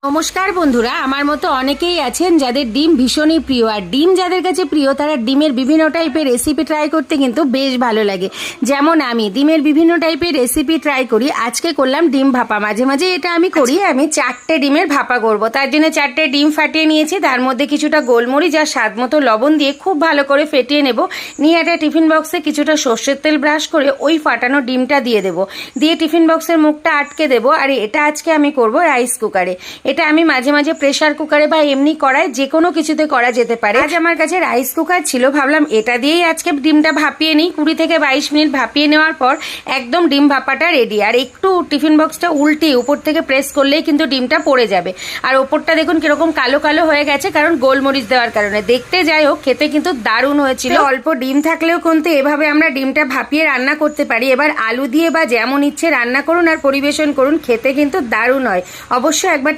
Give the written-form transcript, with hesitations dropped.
নমস্কার বন্ধুরা, আমার মতো অনেকেই আছেন যাদের ডিম ভীষণই প্রিয়। আর ডিম যাদের কাছে প্রিয় তারা ডিমের বিভিন্ন টাইপের রেসিপি ট্রাই করতে কিন্তু বেশ ভালো লাগে। যেমন আমি ডিমের বিভিন্ন টাইপের রেসিপি ট্রাই করি। আজকে করলাম ডিম ভাপা। মাঝে মাঝে এটা আমি করি। আমি 4টে ডিমের ভাপা করব, তার জন্য 4টে ডিম ফাটিয়ে নিয়েছি। তার মধ্যে কিছুটা গোলমরিচ আর স্বাদ মতো লবণ দিয়ে খুব ভালো করে ফেটিয়ে নেব। নিয়ে একটা টিফিন বক্সে কিছুটা সর্ষের তেল ব্রাশ করে ওই ফাটানো ডিমটা দিয়ে দেবো। দিয়ে টিফিন বক্সের মুখটা আটকে দেবো। আর এটা আজকে আমি করব রাইস কুকারে। এটা আমি মাঝে মাঝে প্রেসার কুকারে বা এমনি কড়ায় যে কোনো কিছুতে করা যেতে পারে। আজ আমার কাছে রাইস কুকার ছিল, ভাবলাম এটা দিয়েই আজকে ডিমটা ভাপিয়ে নিই। 20 থেকে 22 মিনিট ভাপিয়ে নেওয়ার পর একদম ডিম ভাপাটা রেডি। আর একটু টিফিন বক্সটা উল্টে উপর থেকে প্রেস করলেই কিন্তু ডিমটা পড়ে যাবে। আর ওপরটা দেখুন কিরকম কালো কালো হয়ে গেছে, কারণ গোলমরিচ দেওয়ার কারণে। দেখতে যাই হোক, খেতে কিন্তু দারুণ হয়েছিল। অল্প ডিম থাকলেও কিন্তু এভাবে আমরা ডিমটা ভাপিয়ে রান্না করতে পারি। এবার আলু দিয়ে বা যেমন ইচ্ছে রান্না করুন আর পরিবেশন করুন, খেতে কিন্তু দারুণ হয়। অবশ্যই একবার